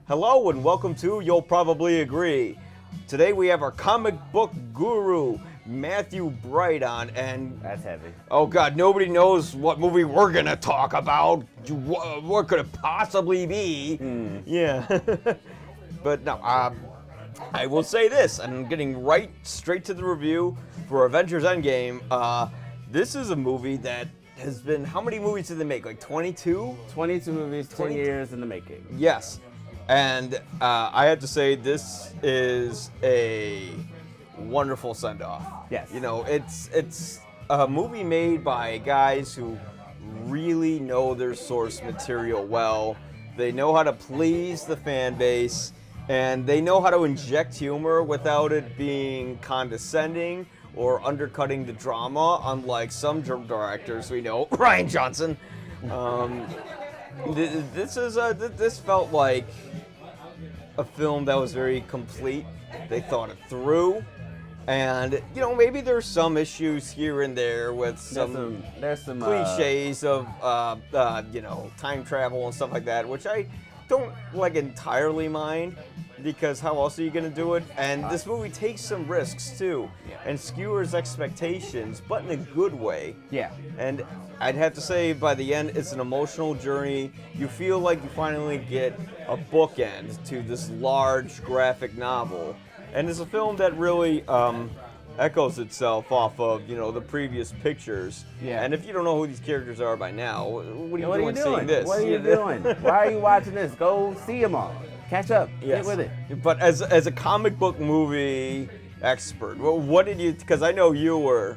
Hello and welcome to You'll Probably Agree. Today we have our comic book guru, Matthew Bright on, and... That's heavy. Oh God, nobody knows what movie we're gonna talk about. What could it possibly be? Yeah. But no, I will say this, I'm getting right straight to the review for Avengers Endgame. This is a movie that has been, how many movies did they make? Like 22? 22 movies, 10 years in the making. Yes. And I have to say, this is a wonderful send-off. Yes. You know, it's a movie made by guys who really know their source material well. They know how to please the fan base, and they know how to inject humor without it being condescending or undercutting the drama, unlike some directors we know, Rian Johnson. This felt like a film that was very complete. They thought it through, and you know, maybe there's some issues here and there with there's some cliches of you know, time travel and stuff like that, which I don't like entirely mind, because how else are you gonna do it? And this movie takes some risks too, and skewers expectations, but in a good way. Yeah. And I'd have to say, by the end, it's an emotional journey. You feel like you finally get a bookend to this large graphic novel, and it's a film that really echoes itself off of, you know, the previous pictures. Yeah. And if you don't know who these characters are by now, what are you doing seeing this? What are you doing? Why are you watching this? Go see them all. Catch up. Yes. Get with it. But as a comic book movie expert, what did you? Because I know you were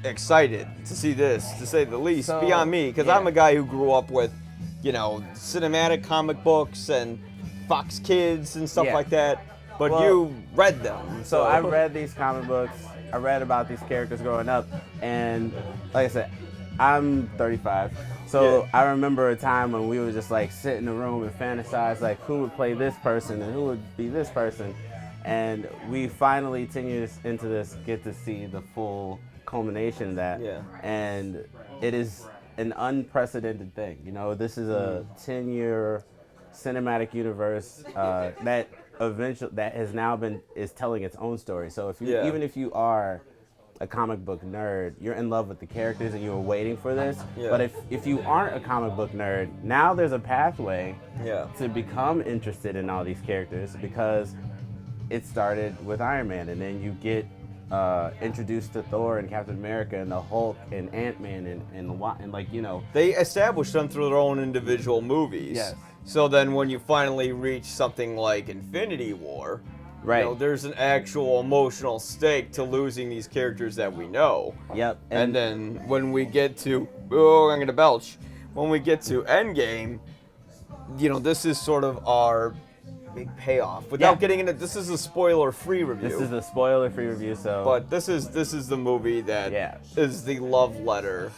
excited to see this, to say the least, So, beyond me, because yeah. I'm a guy who grew up with, you know, cinematic comic books and Fox Kids and stuff Yeah. like that. But Well, you read them. So I read these comic books. I read about these characters growing up, and like I said, I'm 35. So Yeah. I remember a time when we would just like sit in a room and fantasize like who would play this person and who would be this person. And we finally, 10 years into this, get to see the full culmination of that. Yeah. And it is an unprecedented thing. You know, this is a 10-year cinematic universe that eventually has now is telling its own story. So if you, even if you are a comic book nerd, you're in love with the characters and you were waiting for this. Yeah. But if you aren't a comic book nerd, now there's a pathway to become interested in all these characters, because it started with Iron Man, and then you get introduced to Thor and Captain America and the Hulk and Ant-Man and like, you know. They established them through their own individual movies. Yes. So then when you finally reach something like Infinity War, Right. you know, there's an actual emotional stake to losing these characters that we know. Yep. And then when we get to, oh, I'm gonna belch. When we get to Endgame, you know, this is sort of our big payoff. Without getting into, this is a spoiler-free review. This is a spoiler-free review, so. But this is the movie that is the love letter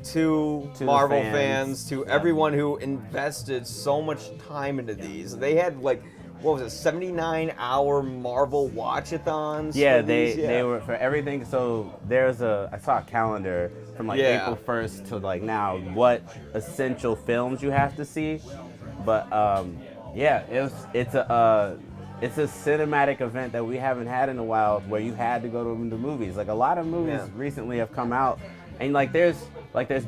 to Marvel fans, to everyone who invested so much time into these. They had like, what was it, 79-hour Marvel watch-a-thons? Yeah, they were for everything. So I saw a calendar from like April 1st to like now, what essential films you have to see. But it's a cinematic event that we haven't had in a while, where you had to go to the movies. Like a lot of movies recently have come out, and like there's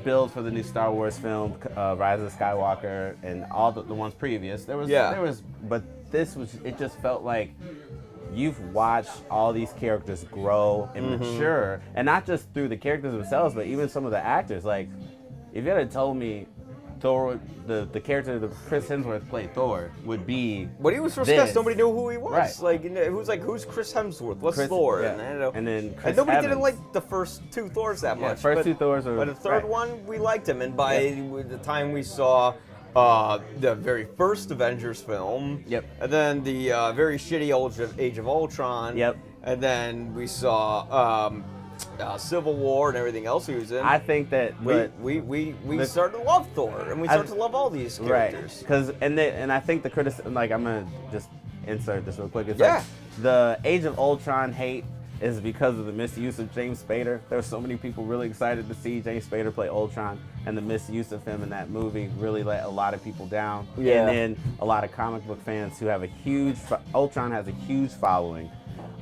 builds for the new Star Wars film, Rise of Skywalker, and all the ones previous. There was, but this was, it just felt like you've watched all these characters grow and mature, and not just through the characters themselves, but even some of the actors. Like, if you had told me Thor, the character that Chris Hemsworth played Thor, would be when he was first cast, nobody knew who he was. Right. Like, it was like, who's Chris Hemsworth? What's Thor? Yeah. And, I don't know. And then Chris and nobody Evans. didn't like the first two Thors that much. Two Thors were. But the third one, we liked him. And by the time we saw the very first Avengers film, and then the very shitty Age of Ultron, and then we saw Civil War and everything else he was in. I think that we started to love Thor, and we started to love all these characters. Because and I think the like, I'm gonna just insert this real quick. It's like the Age of Ultron hate is because of the misuse of James Spader. There were so many people really excited to see James Spader play Ultron, and the misuse of him in that movie really let a lot of people down. Yeah. And then a lot of comic book fans who have a huge Ultron has a huge following.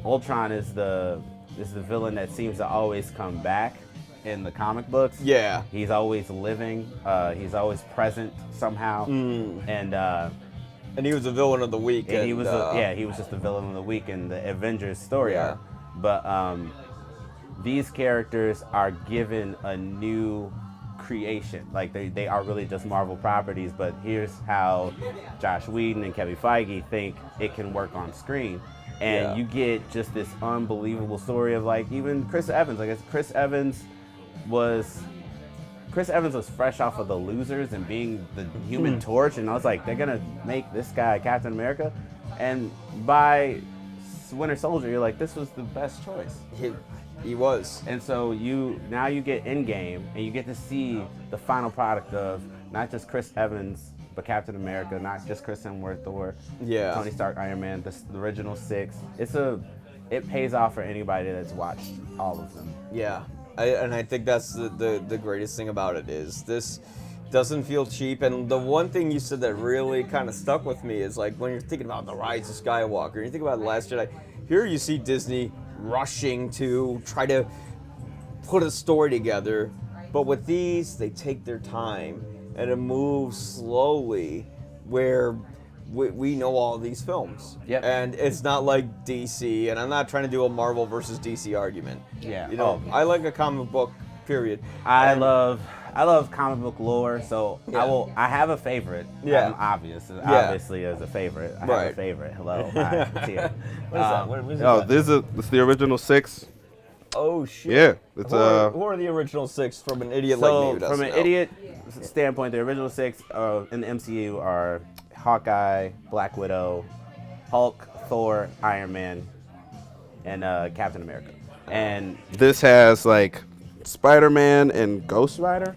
Ultron is the villain that seems to always come back in the comic books. Yeah. He's always living. He's always present somehow. And he was the villain of the week. And he was he was just the villain of the week in the Avengers story arc. But these characters are given a new creation. Like they are really just Marvel properties, but here's how Josh Whedon and Kevin Feige think it can work on screen. And you get just this unbelievable story of like even Chris Evans. I guess Chris Evans was fresh off of The Losers and being the Human Torch, and I was like, they're gonna make this guy Captain America, and by Winter Soldier, you're like, this was the best choice. He was. And so now you get Endgame, and you get to see the final product of not just Chris Evans, but Captain America, not just Chris Hemsworth, Thor, Tony Stark, Iron Man, the original 6. It pays off for anybody that's watched all of them. Yeah. And I think that's the greatest thing about it is this doesn't feel cheap. And the one thing you said that really kind of stuck with me is like when you're thinking about The Rise of Skywalker, and you think about The Last Jedi, here you see Disney rushing to try to put a story together. But with these, they take their time and it moves slowly where we know all these films. Yep. And it's not like DC, and I'm not trying to do a Marvel versus DC argument. Yeah. You know, I like a comic book, period. I love comic book lore, so I have a favorite. Yeah. Obviously there's a favorite. I have a favorite. Hello. Hi. It's here. What is that? What is that? This is the original 6. Oh shit. Yeah. It's who are the original 6 from an idiot like me who doesn't from an know? idiot standpoint, the original 6 in the MCU are Hawkeye, Black Widow, Hulk, Thor, Iron Man, and Captain America. And this has like Spider-Man and Ghost Rider.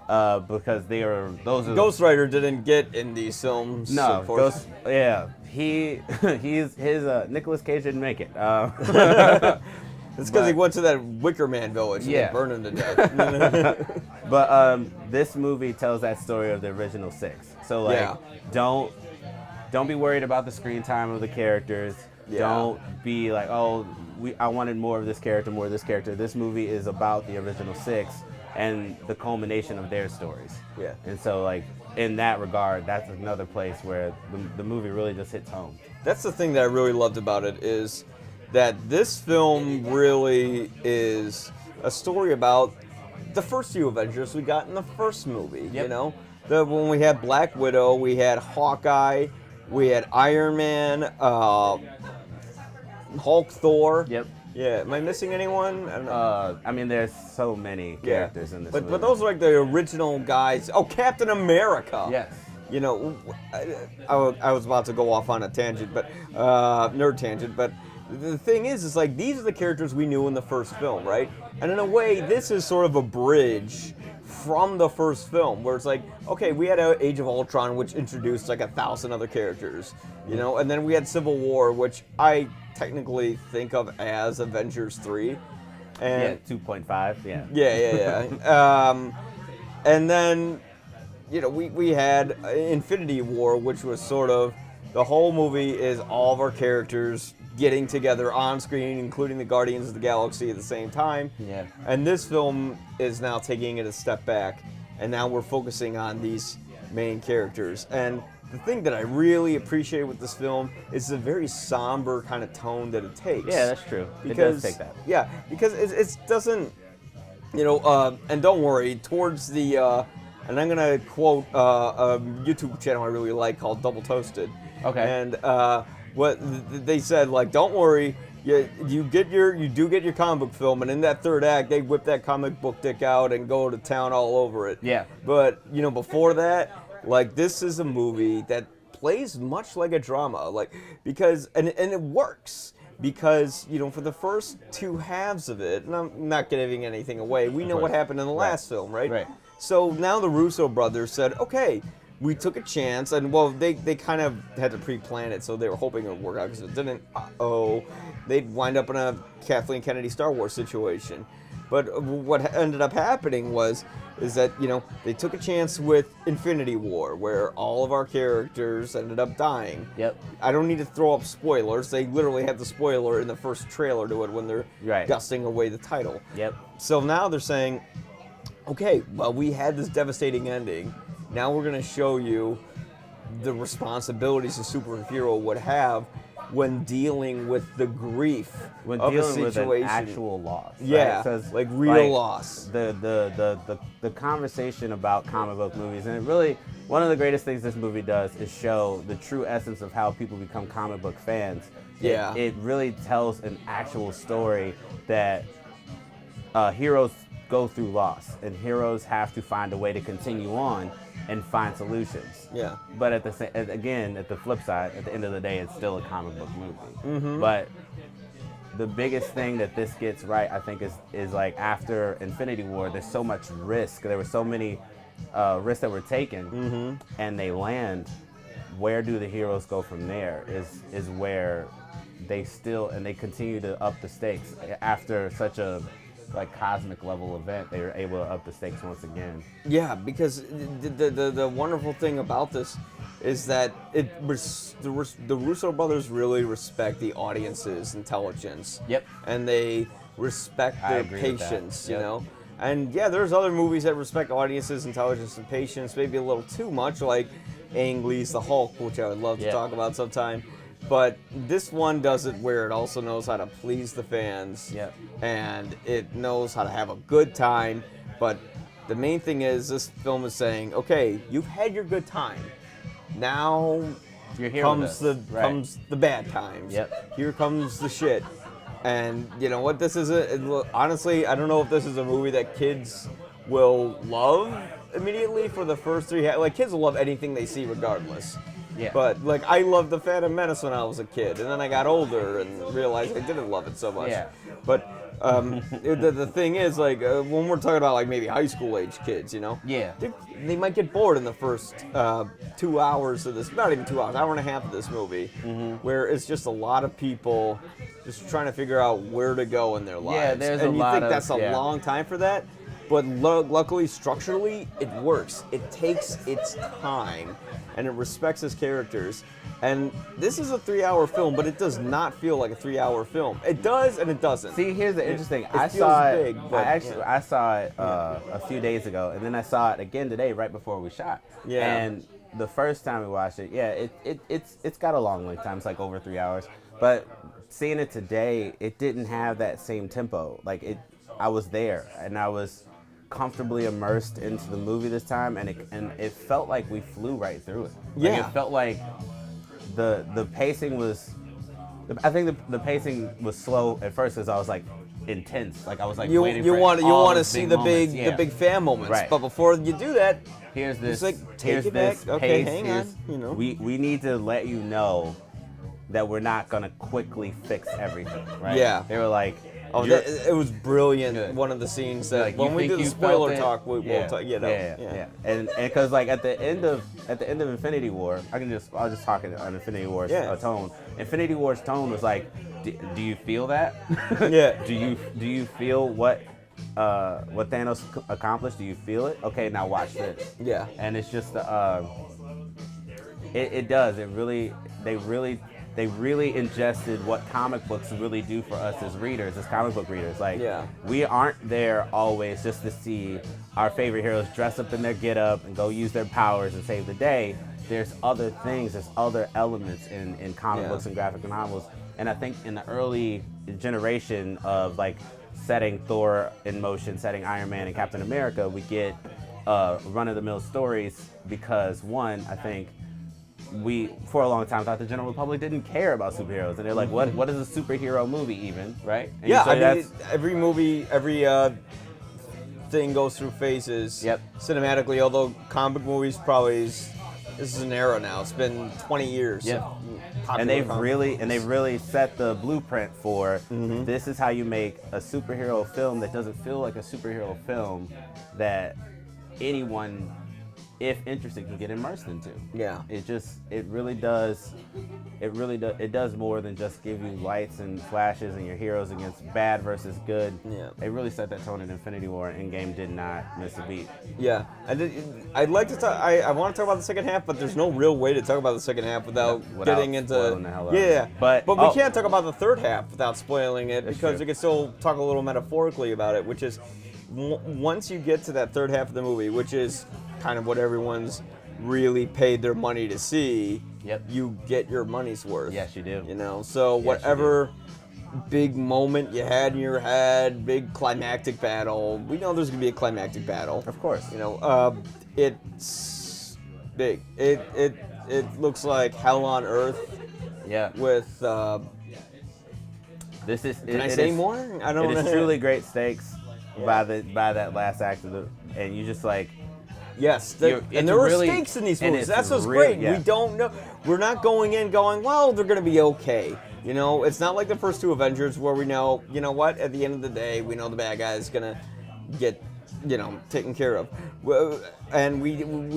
Because Ghost Rider didn't get in these films. No, his Nicolas Cage didn't make it. It's because he went to that Wicker Man village and they burned him to death. But this movie tells that story of the original 6. So like, don't be worried about the screen time of the characters. Yeah. Don't be like, I wanted more of this character, more of this character. This movie is about the original 6 and the culmination of their stories. Yeah. And so like in that regard, that's another place where the movie really just hits home. That's the thing that I really loved about it is that this film really is a story about the first few Avengers we got in the first movie. Yep. You know, when we had Black Widow, we had Hawkeye, we had Iron Man, Hulk, Thor. Yep. Yeah. Am I missing anyone? I don't know. I mean, there's so many characters in this movie. But those are like the original guys. Oh, Captain America. Yes. You know, I was about to go off on a tangent, but nerd tangent, but the thing is like these are the characters we knew in the first film, right? And in a way, this is sort of a bridge from the first film, where it's like, okay, we had Age of Ultron, which introduced like 1,000 other characters, you know, and then we had Civil War, which I technically think of as Avengers 3. And 2.5, yeah. Yeah. And then, you know, we had Infinity War, which was sort of, the whole movie is all of our characters getting together on screen, including the Guardians of the Galaxy at the same time. Yeah. And this film is now taking it a step back, and now we're focusing on these main characters. And the thing that I really appreciate with this film is the very somber kind of tone that it takes. Yeah, that's true. Because, it does take that. Yeah, because it doesn't, you know, and don't worry, towards the, and I'm going to quote a YouTube channel I really like called Double Toasted. Okay. And what they said, like, don't worry, you do get your comic book film, and in that third act, they whip that comic book dick out and go to town all over it. Yeah. But, you know, before that, like, this is a movie that plays much like a drama, like, because, and it works. Because, you know, for the first two halves of it, and I'm not giving anything away, we know what happened in the last film, right? Right. So now the Russo brothers said, okay, we took a chance, and well, they kind of had to pre-plan it, so they were hoping it would work out, because if it didn't, they'd wind up in a Kathleen Kennedy Star Wars situation. But what ended up happening is that, you know, they took a chance with Infinity War, where all of our characters ended up dying. Yep. I don't need to throw up spoilers. They literally have the spoiler in the first trailer to it when they're dusting away the title. Yep. So now they're saying, okay, well, we had this devastating ending. Now we're going to show you the responsibilities a superhero would have when dealing with the grief when of dealing a situation. with an actual loss. Yeah, right? like real loss. The conversation about comic book movies, and it really, one of the greatest things this movie does is show the true essence of how people become comic book fans. Yeah. It really tells an actual story that heroes go through loss, and heroes have to find a way to continue on and find solutions. Yeah. But at the flip side, at the end of the day, it's still a comic book movie. Mm-hmm. But the biggest thing that this gets right, I think, is like after Infinity War, there's so much risk. There were so many risks that were taken, and they land. Where do the heroes go from there? Is where they continue to up the stakes after such a cosmic level event. They were able to up the stakes once again. Yeah, because the wonderful thing about this is that the Russo brothers really respect the audience's intelligence. Yep. And they respect I their agree with that. patience, you Yep. know? And yeah, there's other movies that respect audiences' intelligence and patience, maybe a little too much, like Ang Lee's The Hulk, which I would love to talk about sometime. But this one does it where it also knows how to please the fans. Yep. And it knows how to have a good time. But the main thing is, this film is saying, okay, you've had your good time. Now comes the bad times. Yep. Here comes the shit. And you know what? This is honestly, I don't know if this is a movie that kids will love immediately for the first three. Like, kids will love anything they see regardless. Yeah. But like, I loved The Phantom Menace when I was a kid, and then I got older and realized I didn't love it so much. Yeah. But the thing is, like, when we're talking about like maybe high school age kids, you know, Yeah. they might get bored in the first 2 hours of this, not even 2 hours, hour and a half of this movie, where it's just a lot of people just trying to figure out where to go in their lives. Yeah, there's and a you lot think of- that's a yeah. long time for that, but luckily structurally it works. It takes its time and it respects its characters. And this is a 3-hour film, but it does not feel like a 3-hour film. It does and it doesn't. See, here's the interesting. I feels saw it. big, but, I saw it a few days ago, and then I saw it again today, right before we shot. Yeah. And the first time we watched it, it's got a long length time. It's like over 3 hours. But seeing it today, it didn't have that same tempo. Like I was there, and I was comfortably immersed into the movie this time, and it felt like we flew right through it. Like, Yeah. it felt like the pacing was. I think the pacing was slow at first because I was like intense. Like I was like waiting you for want all to the see big the moments. big Yeah. the big fan moments. Right. But before you do that, Here's this. It's like, take here's it this back. Okay, pace, hang on, you know. We need to let you know that we're not gonna quickly fix everything, right? Yeah. They were like, oh, it was brilliant. Good. One of the scenes that like, when you we think do the you spoiler felt it? talk, we'll talk. You know, yeah. And because like at the end of Infinity War, I'll just talk on Infinity War's tone. Infinity War's tone was like, do you feel that? Yeah. Do you feel what Thanos accomplished? Do you feel it? Okay, now watch this. Yeah. And it's just it does. They really ingested what comic books really do for us as readers, as comic book readers. Like, we aren't there always just to see our favorite heroes dress up in their get-up and go use their powers and save the day. There's other things, there's other elements in comic books and graphic novels. And I think in the early generation of like setting Thor in motion, setting Iron Man and Captain America, we get run-of-the-mill stories because, one, I think we, for a long time, thought the general public didn't care about superheroes. And they're like, what is a superhero movie even, right? And Yeah, so I mean, every movie, every thing goes through phases cinematically, although comic movies probably this is an era now. It's been 20 years. Yep. And they've really set the blueprint for this is how you make a superhero film that doesn't feel like a superhero film that anyone if interested, can get immersed into. Yeah. It really does more than just give you lights and flashes and your heroes against bad versus good. Yeah. It really set that tone in Infinity War. Endgame did not miss a beat. Yeah, I'd like to talk. I want to talk about the second half, but there's no real way to talk about the second half without getting into. Spoiling the hell out of Yeah, it. But we can't talk about the third half without spoiling it because true. we can still talk a little metaphorically about it, which is once you get to that third half of the movie, which is kind of what everyone's really paid their money to see. Yep. You get your money's worth. Yes, you do. You know, so Yes, you whatever big moment you had in your head, big climactic battle. We know there's gonna be a climactic battle. Of course. You know, it's big. It looks like hell on earth. Yeah. With this is. can I say more? I don't. It is truly great stakes by that last act and you just like. Yes, It's and there are really- stakes in these and movies. it's That's what's really- great. yeah. We don't know. We're not going in going, well, they're going to be okay. You know, it's not like the first two Avengers where we know, you know what, at the end of the day, we know the bad guy is going to get, you know, taken care of. And we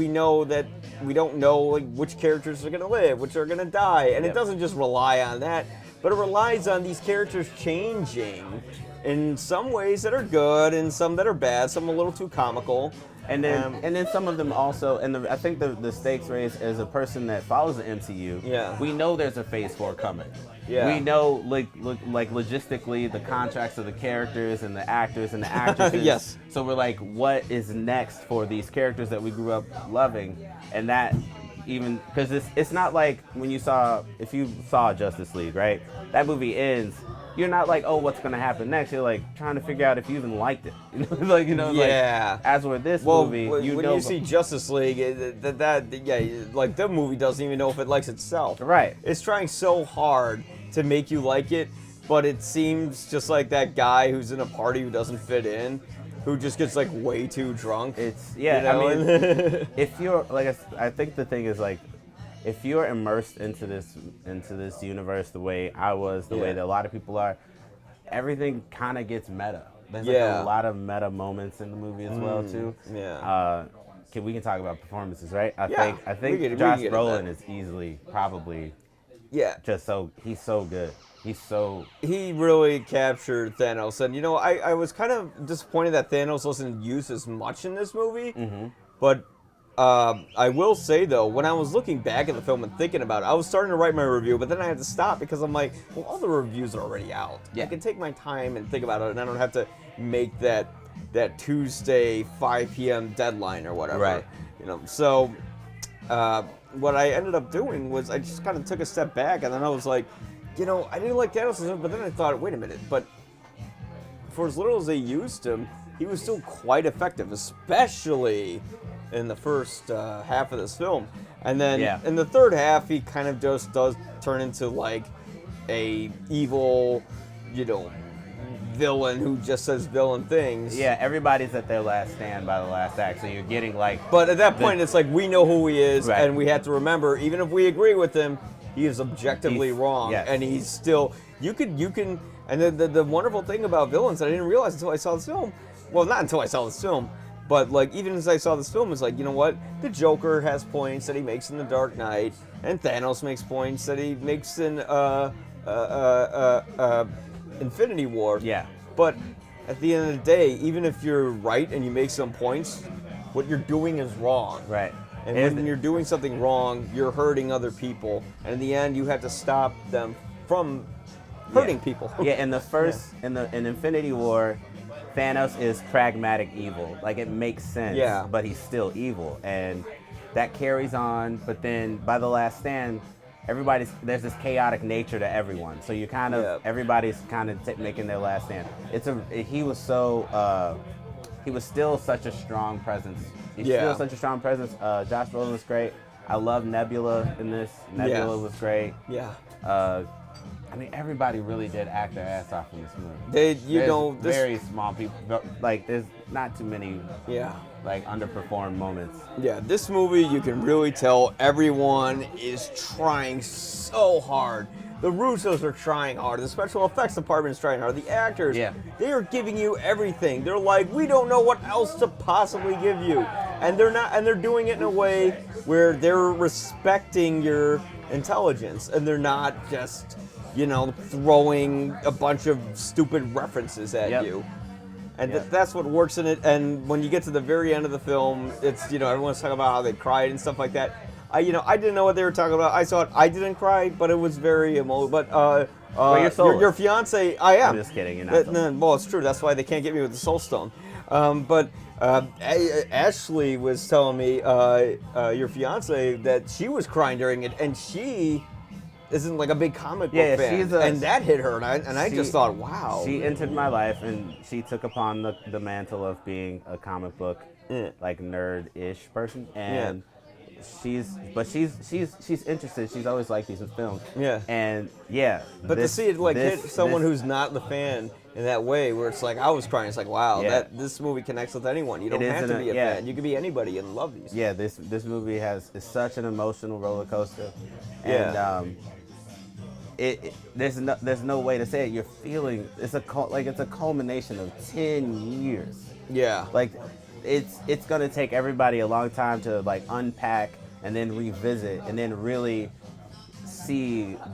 know that we don't know like which characters are going to live, which are going to die. And Yep. it doesn't just rely on that, but it relies on these characters changing in some ways that are good and some that are bad, some a little too comical. And then some of them also, and I think the stakes raised as a person that follows the MCU. Yeah. We know there's a Phase 4 coming. Yeah. We know like logistically the contracts of the characters and the actors and the actresses. Yes. So we're like, what is next for these characters that we grew up loving? And that even because it's not like if you saw Justice League, right? That movie ends. You're not like, oh, what's gonna happen next? You're like trying to figure out if you even liked it. Yeah. Like, as with this Well, movie, when you see Justice League, like the movie doesn't even know if it likes itself. Right. It's trying so hard to make you like it, but it seems just like that guy who's in a party who doesn't fit in, who just gets like way too drunk. It's you know? I mean, if you're like, I think the thing is like, if you're immersed into this universe the way I was, the way that a lot of people are, everything kind of gets meta. There's like a lot of meta moments in the movie as well too. Yeah. We can talk about performances, right? I think we can Josh get into Brolin that. is easily probably Yeah. he's so good. He really captured Thanos, and you know, I was kind of disappointed that Thanos wasn't used as much in this movie, but I will say though, when I was looking back at the film and thinking about it, I was starting to write my review, but then I had to stop because I'm like, well, all the reviews are already out. Yeah. I can take my time and think about it, and I don't have to make that Tuesday 5 p.m. deadline or whatever. Right. You know, so what I ended up doing was I just kind of took a step back, and then I was like, you know, I didn't like Thanos, but then I thought, wait a minute, but for as little as they used him, he was still quite effective, especially in the first half of this film. And then in the third half, he kind of just does turn into like a evil, you know, villain who just says villain things. Yeah, everybody's at their last stand by the last act, so you're getting like. But at that point, it's like we know who he is, Right. and we have to remember, even if we agree with him, he is objectively wrong, yes. and he's still. You can. And the wonderful thing about villains that I didn't realize until I saw this film. Well, not until I saw this film. But like even as I saw this film, it's like, you know what? The Joker has points that he makes in The Dark Knight, and Thanos makes points that he makes in Infinity War. Yeah. But at the end of the day, even if you're right and you make some points, what you're doing is wrong. Right. And when you're doing something wrong, you're hurting other people, and in the end, you have to stop them from hurting people. Yeah, in the first in Infinity War, Thanos is pragmatic evil. Like it makes sense. Yeah. But he's still evil, and that carries on. But then by the Last Stand, there's this chaotic nature to everyone. So you kind of everybody's kind of making their last stand. He was still such a strong presence. He's still such a strong presence. Josh Brolin was great. I love Nebula in this. Nebula was great. Yeah. I mean, everybody really did act their ass off in this movie. There's Very small people. Like, there's not too many. Yeah. Like underperformed moments. Yeah, this movie, you can really tell everyone is trying so hard. The Russos are trying hard. The special effects department is trying hard. The actors, they are giving you everything. They're like, we don't know what else to possibly give you. and they're doing it in a way where they're respecting your intelligence, and they're not just, throwing a bunch of stupid references at you. And that's what works in it. And when you get to the very end of the film, it's, everyone's talking about how they cried and stuff like that. I didn't know what they were talking about. I saw it. I didn't cry, but it was very emotional. But your fiance, I am. I'm just kidding. You're not. Well, it's true. That's why they can't get me with the Soul Stone. But Ashley was telling me, your fiance, that she was crying during it, and she isn't like a big comic book fan, and that hit her, and I just thought, wow. She entered my life, and she took upon the mantle of being a comic book like nerd-ish person, and she's interested. She's always liked these films. Yeah. And but to see it hit someone who's not the fan in that way, where it's like I was crying. It's like, wow, this movie connects with anyone. You don't have to be a fan. You can be anybody and love these. Yeah, this movie is such an emotional roller coaster, and there's no way to say it. You're feeling it's a culmination of 10 years. Yeah. Like it's gonna take everybody a long time to unpack and then revisit and then really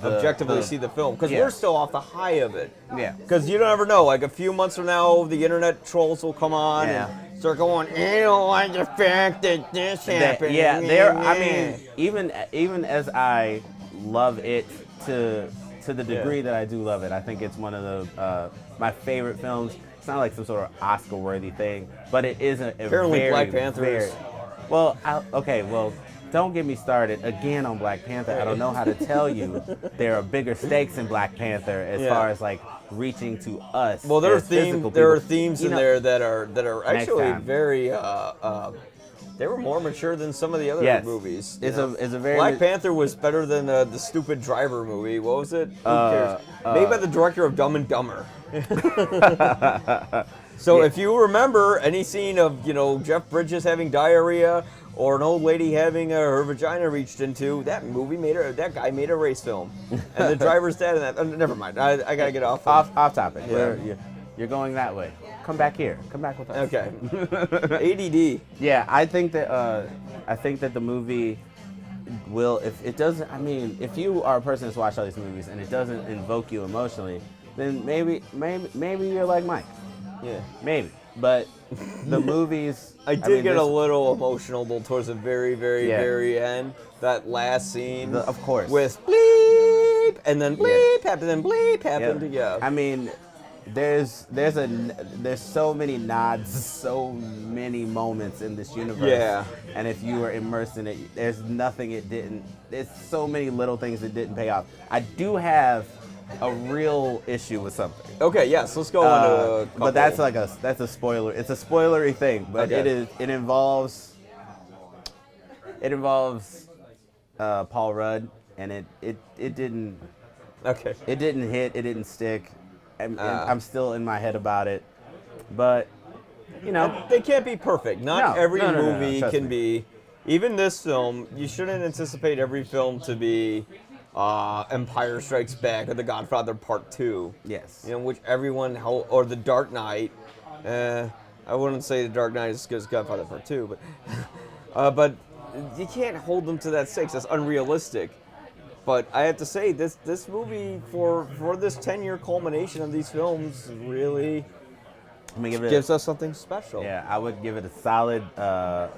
objectively see the film, because we're still off the high of it. Yeah. Because you don't ever know. Like a few months from now, the internet trolls will come on and start going, "I don't like the fact that this happened." I mean, even as I love it to the degree that I do love it, I think it's one of the my favorite films. It's not like some sort of Oscar-worthy thing, but it is apparently very, Black Panther is. Well, don't get me started again on Black Panther. I don't know how to tell you there are bigger stakes in Black Panther as far as reaching to us. Well, there are themes in there that are actually very. They were more mature than some of the other movies. It's a very Black Panther was better than the stupid driver movie. What was it? Who cares? Made by the director of Dumb and Dumber. So if you remember any scene of Jeff Bridges having diarrhea or an old lady having her vagina reached into, that guy made a race film, and the driver's dead in that. Never mind. I gotta get off topic. Yeah. You're going that way. Come back here. Come back with us. Okay. ADD. Yeah, I think that the movie will, if it doesn't. I mean, if you are a person that's watched all these movies and it doesn't invoke you emotionally, then maybe you're like Mike. Yeah. Maybe. But the movies. I did get a little emotional towards the very, very, very end. That last scene. Of course. With bleep, and then bleep happened, and bleep happened. Yeah. I mean, there's so many nods, so many moments in this universe. Yeah. And if you were immersed in it, there's nothing it didn't. There's so many little things that didn't pay off. I do have a real issue with something. Okay, yes, let's go on to a couple. But that's a spoiler. It's a spoilery thing, but it involves Paul Rudd, and it didn't. Okay. It didn't hit. It didn't stick. And I'm still in my head about it, but they can't be perfect. Not every movie can be. Even this film, you shouldn't anticipate every film to be Empire Strikes Back or The Godfather Part 2. Yes. Which everyone or The Dark Knight. I wouldn't say The Dark Knight is as good as Godfather Part 2, but you can't hold them to that stakes. That's unrealistic. But I have to say, this movie, for this 10-year culmination of these films, really gives us something special. Yeah, I would give it a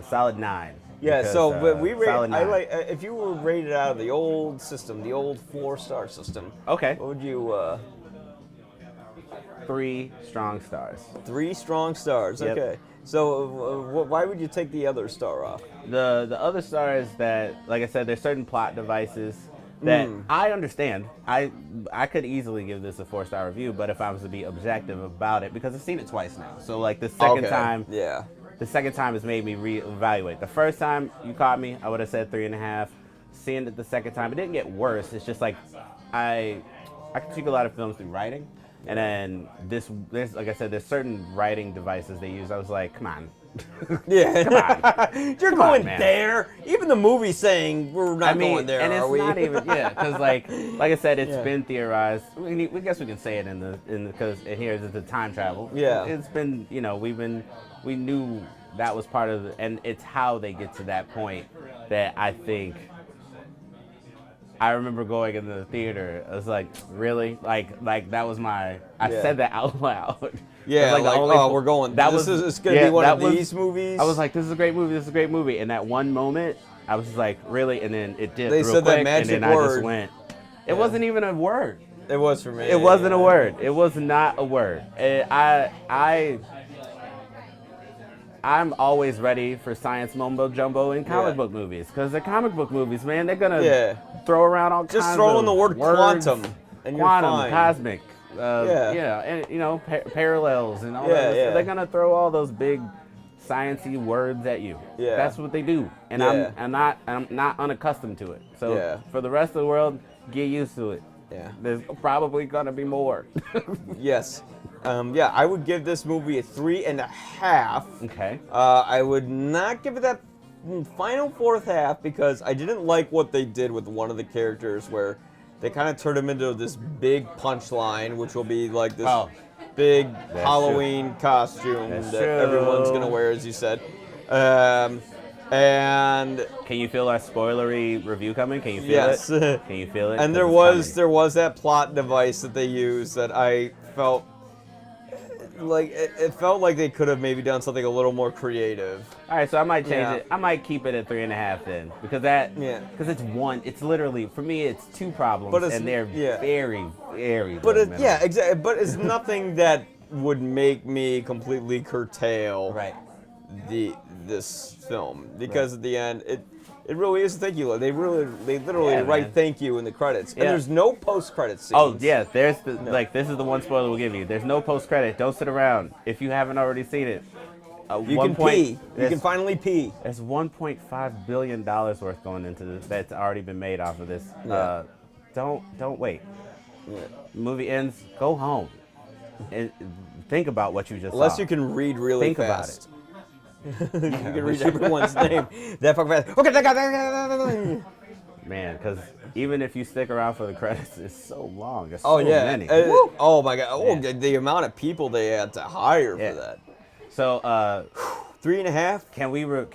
solid 9. Yeah, because, so we rate. I like if you were rated out of the old system, the old 4-star system. Okay. What would you? 3 strong stars. 3 strong stars. Yep. Okay. So why would you take the other star off? The other star is that, like I said, there's certain plot devices that I understand. I could easily give this a 4-star review, but if I was to be objective about it, because I've seen it twice now, so like the second time. Yeah. The second time has made me reevaluate. The first time you caught me, I would have said 3.5. Seeing it the second time, it didn't get worse. It's just like I critique a lot of films through writing, and then there's like I said, there's certain writing devices they use. I was like, come on. Yeah. Come on. You're going there. Even the movie saying we're not going there, and it's not even because like I said, it's Yeah. been theorized. We guess we can say it in the because here is the time travel. Yeah. It's been we knew that was part of and it's how they get to that point that I think. I remember going into the theater. I was like, really? Like that was my. I said that out loud. Yeah, like, oh, we're going. It's gonna be one of these movies. I was like, this is a great movie. This is a great movie. And that one moment, I was just like, really? And then it did. They real said quick, that magic and then word. I just went. It wasn't even a word. It was for me. It wasn't a word. It was not a word. I'm always ready for science mumbo jumbo in comic book movies because they're comic book movies, man. They're gonna throw around all kinds of just throw in the word words, quantum and you're fine. cosmic, and parallels and all that. Yeah. They're gonna throw all those big sciencey words at you. Yeah. That's what they do, and I'm not unaccustomed to it. So for the rest of the world, get used to it. Yeah. There's probably gonna be more. Yes. I would give this movie a 3.5. Okay. I would not give it that final fourth half because I didn't like what they did with one of the characters where they kind of turned him into this big punchline, which will be like this big Halloween costume that everyone's going to wear, as you said. And can you feel our spoilery review coming? Can you feel it? Can you feel it? And there was that plot device that they used that I felt like it felt like they could have maybe done something a little more creative. All right, so I might change it. I might keep it at 3.5 then, because because it's one. It's literally for me, it's two problems, and they're very, very. But exactly. But it's nothing that would make me completely curtail this film because at the end it really is a thank you. They literally write thank you in the credits, and there's no post credits scenes. Oh yeah, there's this is the one spoiler we'll give you. There's no post credit. Don't sit around if you haven't already seen it. You can pee. You can finally pee. There's $1.5 billion worth going into this that's already been made off of this. Yeah. Don't wait. Yeah. Movie ends. Go home and think about what you just saw. Unless you can read really think fast. About it. You can read everyone's name that fucking fast. Okay, man, because even if you stick around for the credits, it's so long. There's so many. Oh my god! Oh, the amount of people they had to hire for that. So 3.5.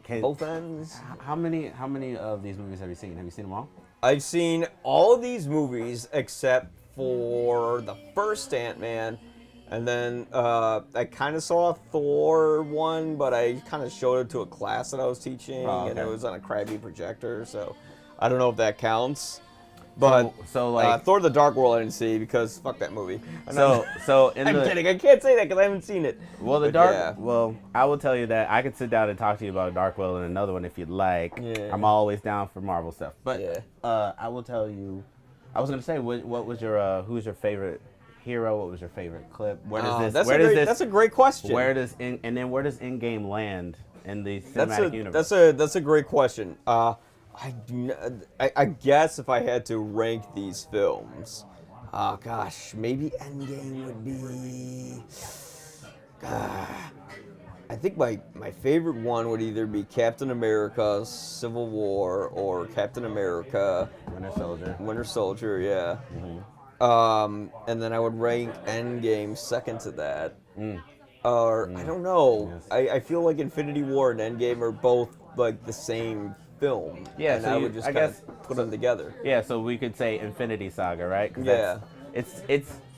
Can both ends? How many of these movies have you seen? Have you seen them all? I've seen all of these movies except for the first Ant-Man. And then I kind of saw a Thor one, but I kind of showed it to a class that I was teaching, and it was on a crappy projector, so I don't know if that counts. But so Thor: The Dark World I didn't see because fuck that movie. I'm kidding. I can't say that because I haven't seen it. Well, Well, I will tell you that I could sit down and talk to you about Dark World and another one if you'd like. Yeah. I'm always down for Marvel stuff. But I will tell you. I was gonna say, what was your who's your favorite hero? What was your favorite clip? Where does this? That's a great question. Where does Endgame land in the cinematic universe? That's a great question. I guess if I had to rank these films, maybe Endgame would be. I think my favorite one would either be Captain America: Civil War or Captain America: Winter Soldier, yeah. Mm-hmm. And then I would rank Endgame second to that. Or I don't know. Yes. I feel like Infinity War and Endgame are both like the same film. Yeah, and so I would just kind of put them together. Yeah, so we could say Infinity Saga, right? Yeah. It's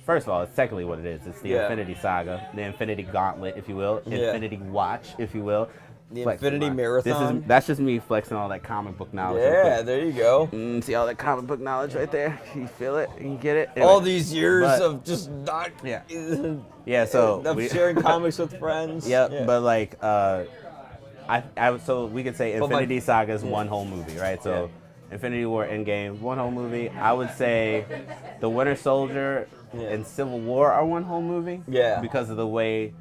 first of all, it's technically what it is. It's the Infinity Saga, the Infinity Gauntlet, if you will, Infinity Watch, if you will. The Infinity Marathon. That's just me flexing all that comic book knowledge. Yeah, there you go. See all that comic book knowledge right there? You feel it? You get it? Anyway, all these years of just not. Yeah. So of sharing comics with friends. Yeah, but like, so we could say Infinity Saga is one whole movie, right? So Infinity War, Endgame, one whole movie. I would say the Winter Soldier and Civil War are one whole movie. Yeah. Because of the way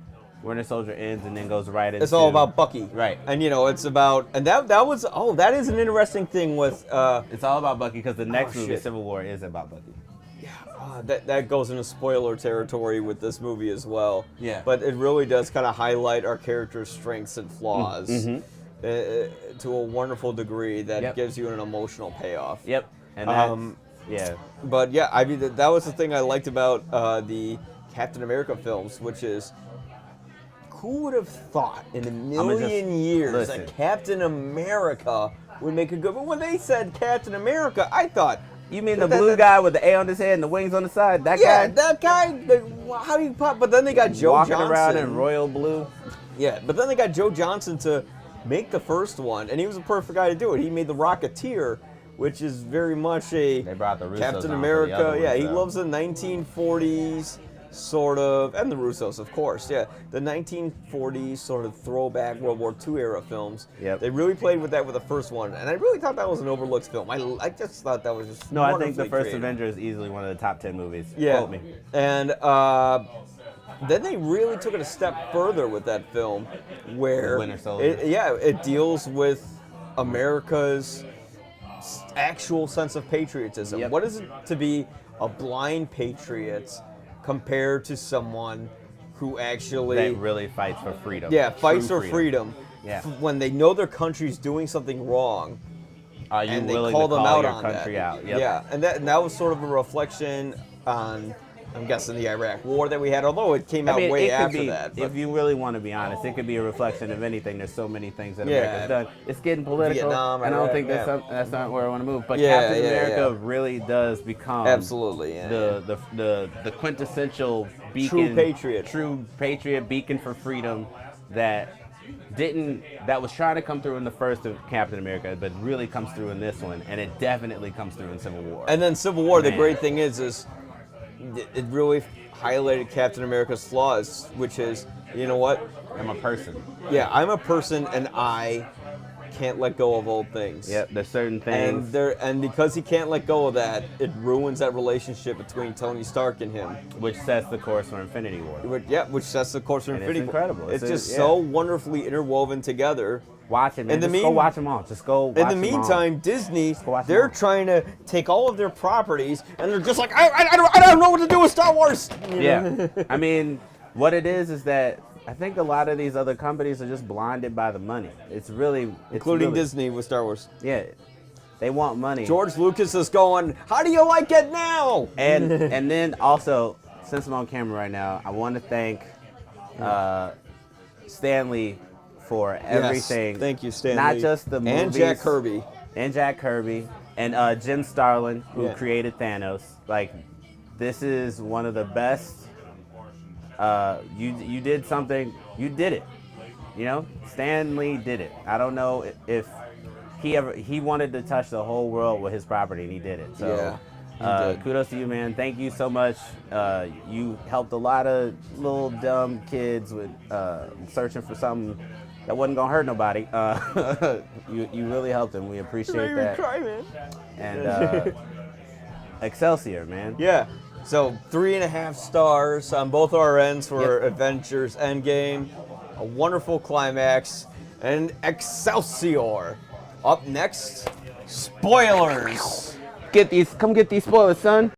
Winter Soldier ends and then goes right into. It's all about Bucky, right? And it's about that is an interesting thing with. It's all about Bucky because the next movie, Civil War, is about Bucky. Yeah, that goes into spoiler territory with this movie as well. Yeah. But it really does kind of highlight our character's strengths and flaws to a wonderful degree that gives you an emotional payoff. Yep. And But I mean that was the thing I liked about the Captain America films, which is who would have thought in a just- million years listen. that Captain America would make a good? But when they said Captain America, I thought, You mean the blue guy with the A on his head and the wings on the side? That yeah, guy? that guy. How do you pop? But then they got Joe Walking Johnson around in royal blue. Yeah, but then they got Joe Johnson to make the first one, and he was the perfect guy to do it. He made the Rocketeer, which is very much a They brought the Russos Captain on for the America. other Yeah, ones, he though. loves the 1940s sort of, and the Russos, of course. Yeah, the 1940s sort of throwback World War II era films. Yep. They really played with that with the first one, and I really thought that was an overlooked film. I just thought that was just No, I think the wonderfully first created. Avenger is easily one of the top 10 movies. Yeah, Quote me. and then they really took it a step further with that film, where Winter Soldier. it deals with America's actual sense of patriotism. Yep. What is it to be a blind patriot compared to someone who actually That really fights for freedom. fights True for freedom? Yeah. When they know their country's doing something wrong, Are you and they willing call to them call out your on country that. out? Yep. Yeah, and that was sort of a reflection on, I'm guessing, the Iraq War that we had, although it came out way it could after be, that. but- if you really want to be honest, it could be a reflection of anything. There's so many things that Yeah. America's done. It's getting political, Vietnam, and I don't Iraq, think yeah. that's not where I want to move. But Yeah, Captain yeah, America yeah. really does become Absolutely, yeah. the quintessential beacon, true patriot beacon for freedom that was trying to come through in the first of Captain America, but really comes through in this one, and it definitely comes through in Civil War. And then Civil War, the Man. great thing is it really highlighted Captain America's flaws, which is, you know what? I'm a person. Yeah, I'm a person and I can't let go of old things. Yep, there's certain things. And because he can't let go of that, it ruins that relationship between Tony Stark and him. which sets the course for Infinity War. Which sets the course for And it's Infinity War. incredible. It's It's just yeah. so wonderfully interwoven together. Watch it, man. In the Just go mean- watch them all. Just go watch In the them all. meantime, Disney, go watch them they're all. trying to take all of their properties, and they're just like, I don't know what to do with Star Wars. You know? Yeah. I mean, what it is that I think a lot of these other companies are just blinded by the money. Including really, Disney with Star Wars. Yeah. They want money. George Lucas is going, how do you like it now? And then also, since I'm on camera right now, I want to thank Stanley for everything. Yes, thank you, Stan Not Lee. just the movies. And Jack Kirby. And Jack Kirby. And Jim Starlin, who Yeah. created Thanos. Like, this is one of the best. You did something. You did it. You know, Stan Lee did it. I don't know if he wanted to touch the whole world with his property, and he did it. So, Yeah, he did. kudos to you, man. Thank you so much. You helped a lot of little dumb kids with searching for something that wasn't gonna hurt nobody. You really helped them. We appreciate that. Cry, man. And Excelsior, man. Yeah. So 3.5 stars on both our ends for Yep. Avengers Endgame. A wonderful climax. And Excelsior. Up next, spoilers. Come get these spoilers, son.